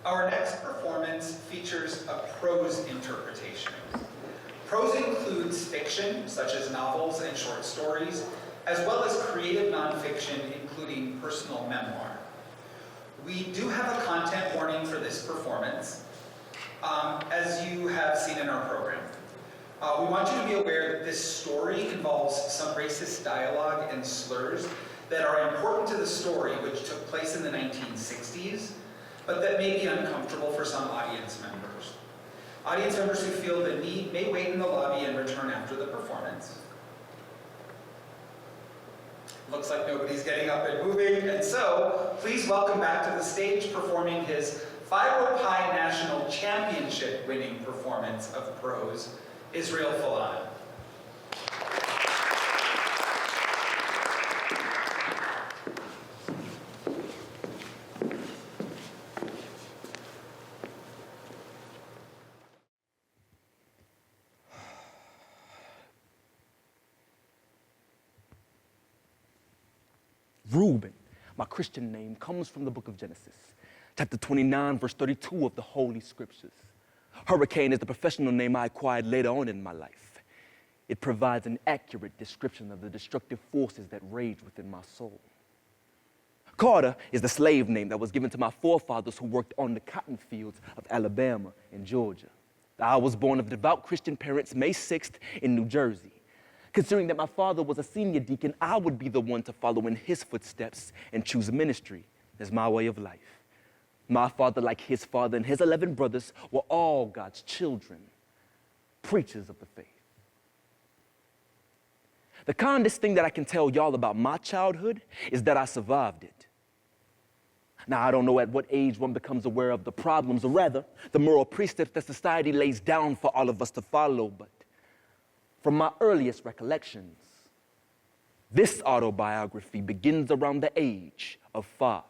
Our next performance features a prose interpretation. Prose includes fiction, such as novels and short stories, as well as creative nonfiction, including personal memoir. We do have a content warning for this performance, as you have seen in our program. We want you to be aware that this story involves some racist dialogue and slurs that are important to the story, which took place in the 1960s, but that may be uncomfortable for some audience members. Audience members who feel the need may wait in the lobby and return after the performance. Looks like nobody's getting up and moving, and so please welcome back to the stage performing his Phi Rho Pi National Championship winning performance of Prose, Israel Falana. Rubin, my Christian name, comes from the book of Genesis, chapter 29, verse 32 of the Holy Scriptures. Hurricane is the professional name I acquired later on in my life. It provides an accurate description of the destructive forces that rage within my soul. Carter is the slave name that was given to my forefathers who worked on the cotton fields of Alabama and Georgia. I was born of devout Christian parents May 6th in New Jersey. Considering that my father was a senior deacon, I would be the one to follow in his footsteps and choose ministry as my way of life. My father, like his father and his 11 brothers, were all God's children, preachers of the faith. The kindest thing that I can tell y'all about my childhood is that I survived it. Now, I don't know at what age one becomes aware of the problems, or rather, the moral precepts that society lays down for all of us to follow, but from my earliest recollections, this autobiography begins around the age of 5.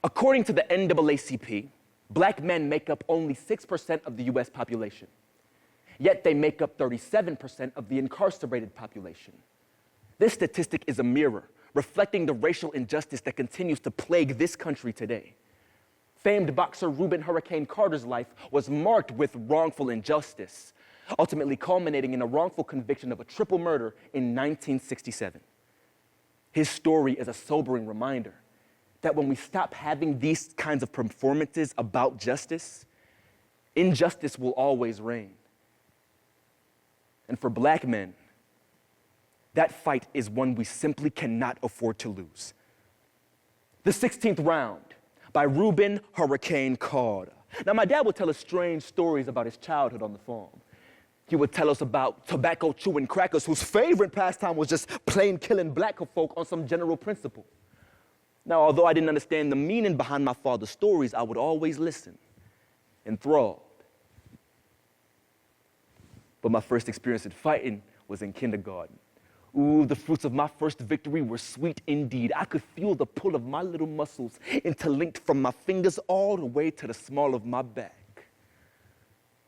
According to the NAACP, black men make up only 6% of the US population, yet they make up 37% of the incarcerated population. This statistic is a mirror reflecting the racial injustice that continues to plague this country today. Famed boxer Rubin Hurricane Carter's life was marked with wrongful injustice, ultimately culminating in a wrongful conviction of a triple murder in 1967. His story is a sobering reminder that when we stop having these kinds of performances about justice, injustice will always reign. And for black men, that fight is one we simply cannot afford to lose. The 16th Round by Rubin Hurricane Carter. Now, my dad would tell us strange stories about his childhood on the farm. He would tell us about tobacco chewing crackers whose favorite pastime was just plain killing black folk on some general principle. Now, although I didn't understand the meaning behind my father's stories, I would always listen, enthralled. But my first experience in fighting was in kindergarten. Ooh, the fruits of my first victory were sweet indeed. I could feel the pull of my little muscles interlinked from my fingers all the way to the small of my back.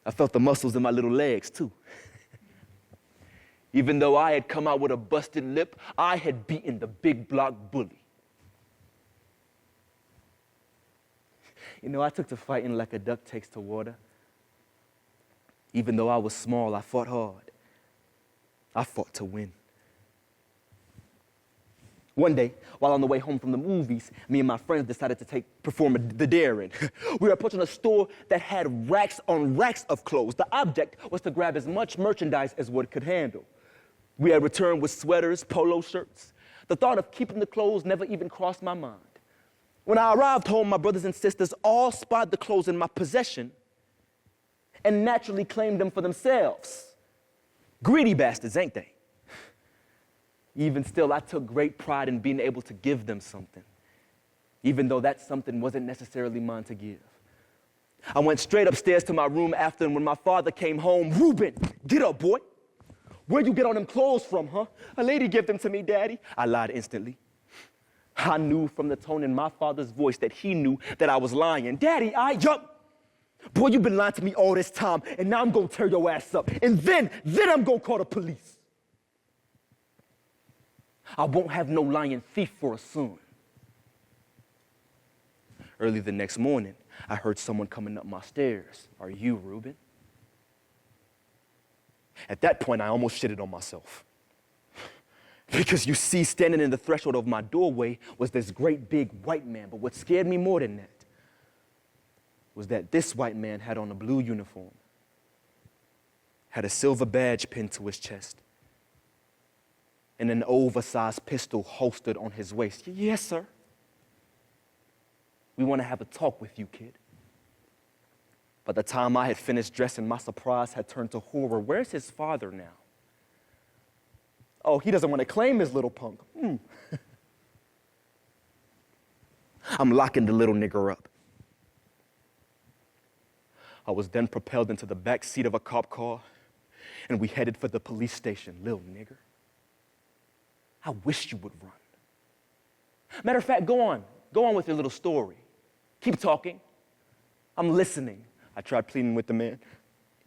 I felt the muscles in my little legs, too. Even though I had come out with a busted lip, I had beaten the big block bully. You know, I took to fighting like a duck takes to water. Even though I was small, I fought hard. I fought to win. One day, while on the way home from the movies, me and my friends decided to perform the daring. We were approaching a store that had racks on racks of clothes. The object was to grab as much merchandise as what it could handle. We had returned with sweaters, polo shirts. The thought of keeping the clothes never even crossed my mind. When I arrived home, my brothers and sisters all spotted the clothes in my possession and naturally claimed them for themselves. Greedy bastards, ain't they? Even still, I took great pride in being able to give them something, even though that something wasn't necessarily mine to give. I went straight upstairs to my room after, and when my father came home, "Rubin, get up, boy. Where'd you get all them clothes from, huh? A lady gave them to me, Daddy." I lied instantly. I knew from the tone in my father's voice that he knew that I was lying. "Daddy, boy, you've been lying to me all this time, and now I'm gonna tear your ass up, and then I'm gonna call the police. I won't have no lying thief for a son." Early the next morning, I heard someone coming up my stairs. "Are you Rubin?" At that point, I almost shitted on myself. Because you see, standing in the threshold of my doorway was this great big white man. But what scared me more than that was that this white man had on a blue uniform, had a silver badge pinned to his chest, and an oversized pistol holstered on his waist. "Yes, sir. We want to have a talk with you, kid." By the time I had finished dressing, my surprise had turned to horror. Where's his father now? Oh, he doesn't want to claim his little punk. I'm locking the little nigger up. I was then propelled into the back seat of a cop car, and we headed for the police station. "Little nigger, I wish you would run." Matter of fact, go on with your little story. Keep talking. I'm listening. I tried pleading with the man.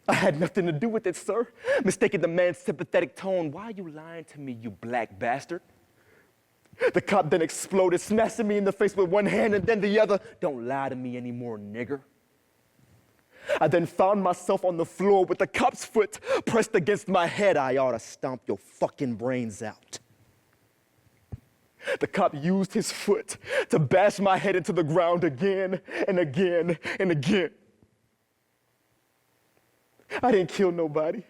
"I had nothing to do with it, sir." Mistaking the man's sympathetic tone. "Why are you lying to me, you black bastard?" The cop then exploded, smashing me in the face with one hand and then the other. "Don't lie to me anymore, nigger." I then found myself on the floor with the cop's foot pressed against my head. "I ought to stomp your fucking brains out." The cop used his foot to bash my head into the ground again and again and again. I didn't kill nobody.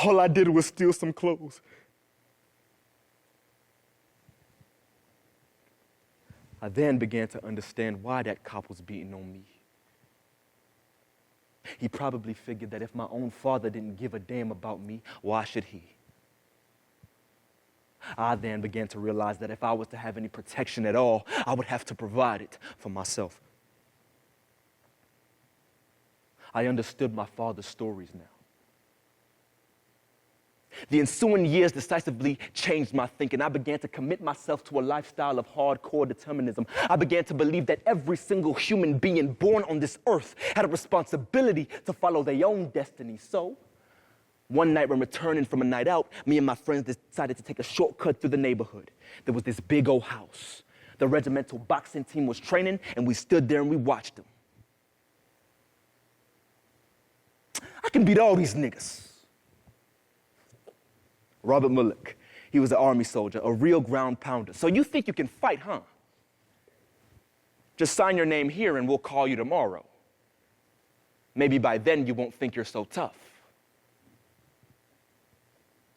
All I did was steal some clothes. I then began to understand why that cop was beating on me. He probably figured that if my own father didn't give a damn about me, why should he? I then began to realize that if I was to have any protection at all, I would have to provide it for myself. I understood my father's stories now. The ensuing years decisively changed my thinking. I began to commit myself to a lifestyle of hardcore determinism. I began to believe that every single human being born on this earth had a responsibility to follow their own destiny. So, one night when returning from a night out, me and my friends decided to take a shortcut through the neighborhood. There was this big old house. The regimental boxing team was training, and we stood there and we watched them. "I can beat all these niggas." Robert Mullick, he was an army soldier, a real ground pounder. "So you think you can fight, huh? Just sign your name here and we'll call you tomorrow. Maybe by then you won't think you're so tough."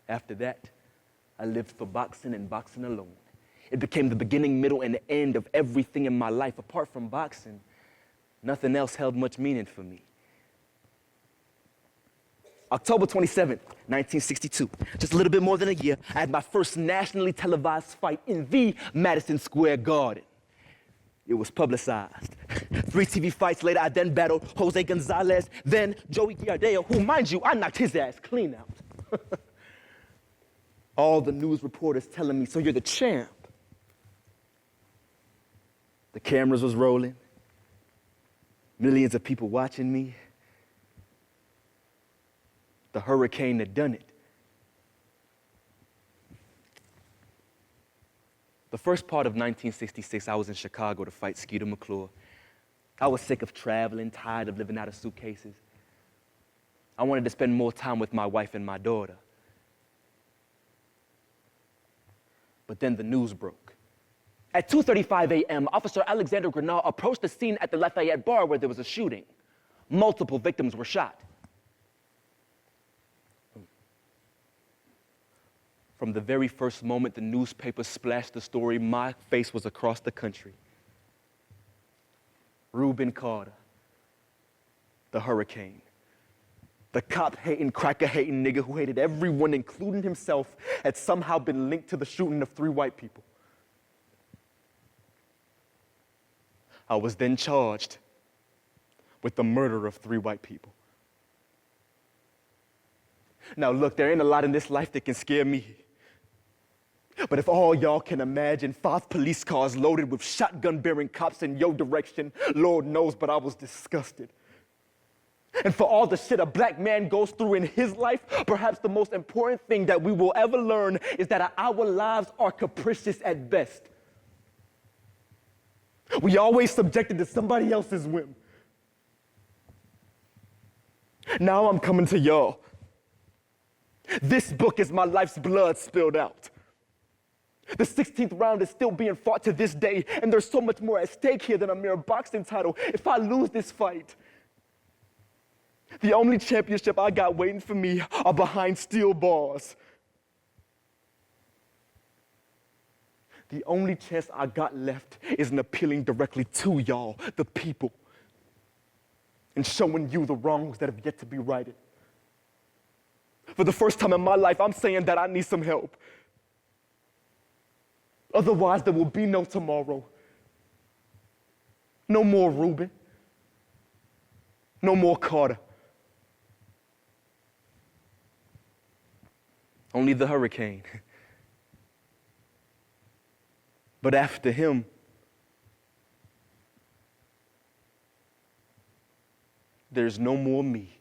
After that, I lived for boxing and boxing alone. It became the beginning, middle, and the end of everything in my life. Apart from boxing, nothing else held much meaning for me. October 27th, 1962, just a little bit more than a year, I had my first nationally televised fight in the Madison Square Garden. It was publicized. 3 TV fights later, I then battled Jose Gonzalez, then Joey Giardeo, who, mind you, I knocked his ass clean out. All the news reporters telling me, "So you're the champ." The cameras was rolling. Millions of people watching me. The hurricane had done it. The first part of 1966, I was in Chicago to fight Skeeter McClure. I was sick of traveling, tired of living out of suitcases. I wanted to spend more time with my wife and my daughter. But then the news broke. At 2:35 a.m., Officer Alexander Grenard approached the scene at the Lafayette bar where there was a shooting. Multiple victims were shot. From the very first moment the newspaper splashed the story, my face was across the country. Rubin Carter, the hurricane, the cop-hating, cracker-hating nigga who hated everyone, including himself, had somehow been linked to the shooting of 3 white people. I was then charged with the murder of 3 white people. Now look, there ain't a lot in this life that can scare me. But if all y'all can imagine 5 police cars loaded with shotgun-bearing cops in your direction, Lord knows, but I was disgusted. And for all the shit a black man goes through in his life, perhaps the most important thing that we will ever learn is that our lives are capricious at best. We always subjected to somebody else's whim. Now I'm coming to y'all. This book is my life's blood spilled out. The 16th round is still being fought to this day, and there's so much more at stake here than a mere boxing title. If I lose this fight, the only championship I got waiting for me are behind steel bars. The only chance I got left is in appealing directly to y'all, the people, and showing you the wrongs that have yet to be righted. For the first time in my life, I'm saying that I need some help. Otherwise, there will be no tomorrow. No more Rubin. No more Carter. Only the hurricane. But after him, there's no more me.